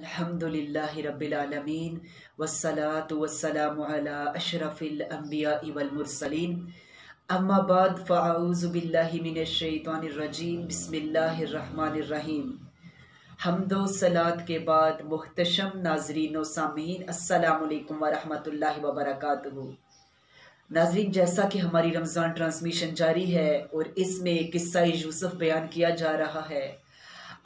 अल्हम्दुलिल्लाहि रब्बिल आलमीन वस्सलातु वस्सलामु अला अशरफिल अंबियाइ वल मुरसलीन अम्मा बाद फ़अऊज़ु बिल्लाहि मिनश शैतानिर रजीम बिस्मिल्लाहिर रहमानिर रहीम। हम्दो सलात के बाद मुहतशम नाजरीन व सामीन अस्सलामु अलैकुम व रहमतुल्लाहि व बरकातुहू। नाजरीन, जैसा कि हमारी रमज़ान ट्रांसमिशन जारी है और इसमें किस्सा यूसुफ बयान किया जा रहा है,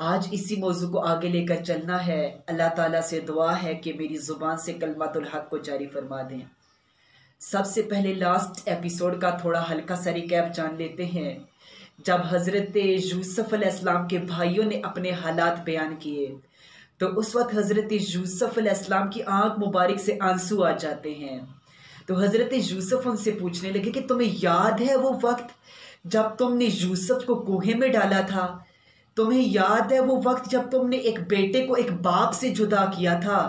आज इसी मौजू को आगे लेकर चलना है। अल्लाह ताला से दुआ है कि मेरी ज़ुबान से कलमतुल हक को जारी फरमा दें। सबसे पहले लास्ट एपिसोड का थोड़ा हल्का सा रिकैप जान लेते हैं। जब हज़रत यूसुफ अलैहिस्सलाम के भाइयों ने अपने हालात बयान किए तो उस वक्त हज़रत यूसुफ अलैहिस्सलाम की आंख मुबारक से आंसू आ जाते हैं। तो हज़रत यूसुफ उनसे पूछने लगे कि तुम्हें याद है वो वक्त जब तुमने यूसुफ को कुएं में डाला था? तुम्हें याद है वो वक्त जब तुमने एक बेटे को एक बाप से जुदा किया था?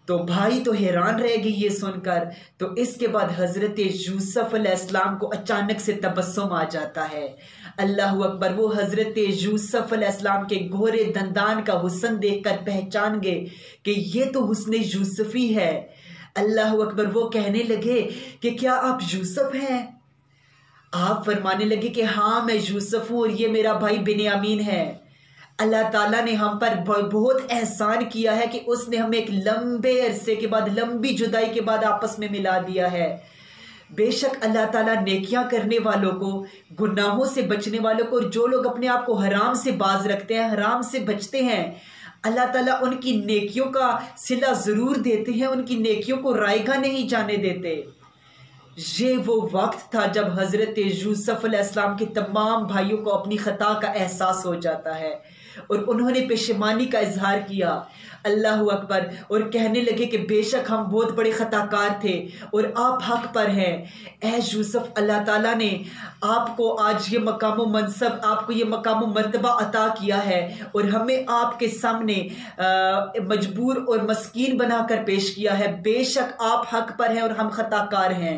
तो भाई तो हैरान रह गई ये सुनकर। तो इसके बाद हज़रत यूसुफ अलैहिस्सलाम को अचानक से तबस्सुम आ जाता है। अल्लाहु अकबर। वो हज़रत यूसुफ अलैहिस्सलाम के गोरे दंदान का हुस्न देखकर पहचान गए कि ये तो हुस्न यूसुफी है। अल्लाहु अकबर। वो कहने लगे कि क्या आप यूसुफ हैं? आप फरमाने लगे कि हाँ, मैं यूसुफ हूँ और ये मेरा भाई बिन्यामीन है। अल्लाह ताला ने हम पर बहुत एहसान किया है कि उसने हमें एक लंबे अरसे के बाद, लंबी जुदाई के बाद आपस में मिला दिया है। बेशक अल्लाह ताला नेकियां करने वालों को, गुनाहों से बचने वालों को, और जो लोग अपने आप को हराम से बाज रखते हैं, हराम से बचते हैं, अल्लाह ताला उनकी नेकियों का सिला ज़रूर देते हैं, उनकी नेकियों को रायगा नहीं जाने देते। ये वो वक्त था जब हज़रत यूसुफ अलैहिस्सलाम के तमाम भाइयों को अपनी खता का एहसास हो जाता है और उन्होंने पेशेमानी का इजहार किया। अल्लाहु अकबर। और कहने लगे कि बेशक हम बहुत बड़े खताकार थे और आप हक पर हैं। ऐ यूसुफ, अल्लाह ताला ने आपको आज ये मकाम व मनसब, आपको ये मकाम व मर्तबा अता किया है और हमें आपके सामने मजबूर और मस्कीन बनाकर पेश किया है। बेशक आप हक पर हैं और हम खताकार हैं।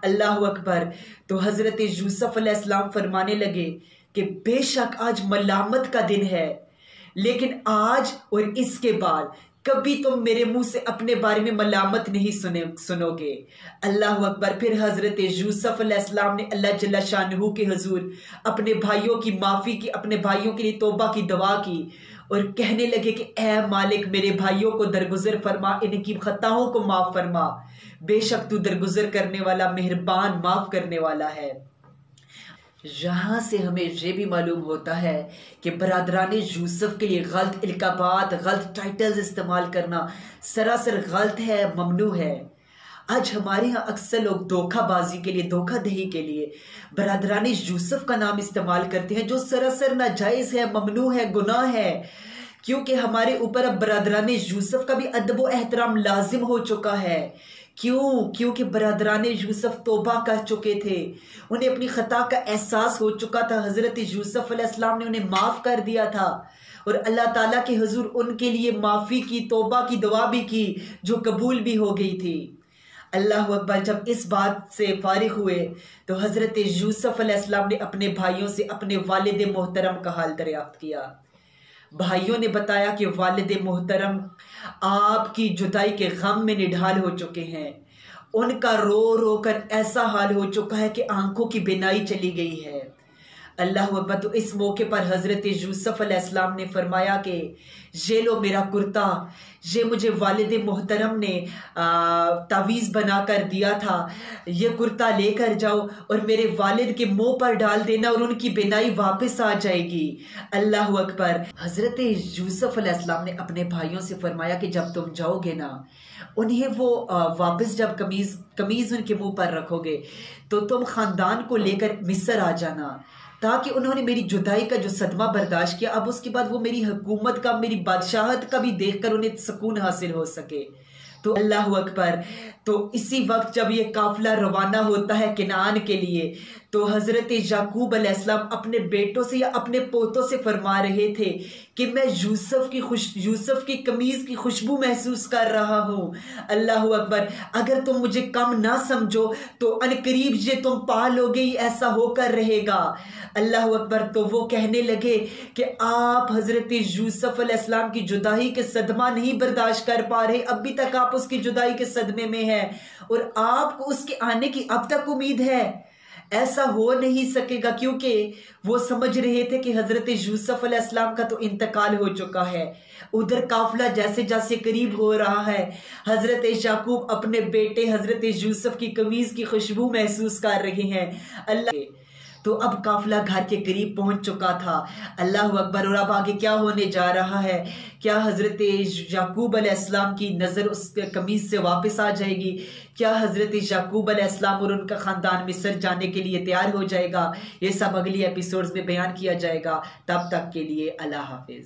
अल्लाहु अकबर। तो हज़रत यूसुफ अलैहिस्सलाम फरमाने लगे कि बेशक आज मलामत का दिन है, लेकिन आज और इसके बाद कभी तुम मेरे मुंह से अपने बारे में मलामत नहीं सुनोगे। अल्लाहु अकबर। फिर हज़रत यूसुफ अलैहिस्सलाम ने अल्लाह जल्ल शानहू के हुजूर अपने भाइयों की माफ़ी की, अपने भाइयों के लिए तौबा की दुआ की और कहने लगे कि ऐ मालिक, मेरे भाइयों को दरगुजर फरमा, इनकी खताओं को माफ़ फरमा। बेशक तू दरगुजर करने वाला, मेहरबान, माफ़ करने वाला है। यहाँ से हमें ये भी मालूम होता है कि बरादरान यूसुफ के लिए गलत इल्काबात, गलत टाइटल्स इस्तेमाल करना सरासर गलत है, ममनू है। आज हमारे यहाँ अक्सर लोग धोखाबाजी के लिए, धोखाधही के लिए बरादरान यूसुफ का नाम इस्तेमाल करते हैं, जो सरासर नाजायज़ है, ममनू है, गुनाह है। क्योंकि हमारे ऊपर अब बरादरान यूसुफ का भी अदब व एहतराम लाजिम हो चुका है। क्यों? क्योंकि बरादरान यूसुफ तौबा कर चुके थे, उन्हें अपनी खता का एहसास हो चुका था। हज़रत यूसुफ अलैहिस्सलाम ने उन्हें माफ़ कर दिया था और अल्लाह ताला के हुजूर उनके लिए माफ़ी की, तौबा की दुआ भी की, जो कबूल भी हो गई थी। अल्लाहु अकबर। जब इस बात से फारिग हुए तो हज़रत यूसुफ अलैहिस्सलाम ने अपने भाइयों से अपने वालिद मोहतरम का हाल दरियाफ्त किया। भाइयों ने बताया कि वालिद मोहतरम आपकी जुदाई के गम में निढाल हो चुके हैं। उनका रो रो कर ऐसा हाल हो चुका है कि आंखों की बिनाई चली गई है। अल्लाह अकबर। तो इस मौके पर हज़रत यूसुफ अलैहिस्सलाम ने फरमाया कि ये लो मेरा कुर्ता, ये मुझे वालिद मोहतरम ने तावीज़ बना कर दिया था, ये कुर्ता लेकर जाओ और मेरे वालिद के मुंह पर डाल देना और उनकी बिनाई वापस आ जाएगी। अल्लाह अकबर। हज़रत यूसुफ अलैहिस्सलाम ने अपने भाइयों से फरमाया कि जब तुम जाओगे ना, उन्हें वो वापस जब कमीज़ उनके मुंह पर रखोगे तो तुम ख़ानदान को लेकर मिस्र आ जाना, ताकि उन्होंने मेरी जुदाई का जो सदमा बर्दाश्त किया, अब उसके बाद वो मेरी हुकूमत का, मेरी बादशाहत का भी देखकर उन्हें सुकून हासिल हो सके। तो अल्लाह अकबर। तो इसी वक्त जब ये काफिला रवाना होता है किनान के लिए, تو حضرت یعقوب علیہ السلام اپنے بیٹوں سے یا اپنے پوتوں سے فرما رہے تھے کہ میں یوسف کی قمیض کی خوشبو محسوس کر رہا ہوں. اللہ اکبر. اگر تم مجھے کم نہ سمجھو تو ان قریب یہ تم پالو گے ایسا ہو کر رہے گا. اللہ اکبر. تو وہ کہنے لگے کہ آپ حضرت یوسف علیہ السلام کی جدائی کے صدمہ نہیں برداشت کر پا رہے, ابھی تک آپ اس کی جدائی کے صدمے میں ہیں اور آپ کو اس کے آنے کی اب تک امید ہے. ایسا ہو نہیں سکے گا, کیونکہ وہ سمجھ رہے تھے کہ حضرت یوسف علیہ السلام کا تو انتقال ہو چکا ہے. ادھر قافلہ جیسے جیسے قریب ہو رہا ہے, حضرت یعقوب اپنے بیٹے حضرت یوسف کی قمیض کی خوشبو محسوس کر رہے ہیں. اللہ تو اب قافلہ گھر کے قریب پہنچ چکا تھا. اللہ اکبر. اور اب آگے کیا ہونے جا رہا ہے؟ کیا حضرت یعقوب علیہ السلام کی نظر اس قمیض سے واپس آ جائے گی؟ کیا حضرت یعقوب علیہ السلام اور ان کا خاندان مصر جانے کے لیے تیار ہو جائے گا؟ یہ سب اگلی ایپیسوڈز میں بیان کیا جائے گا. تب تک کے لیے اللہ حافظ.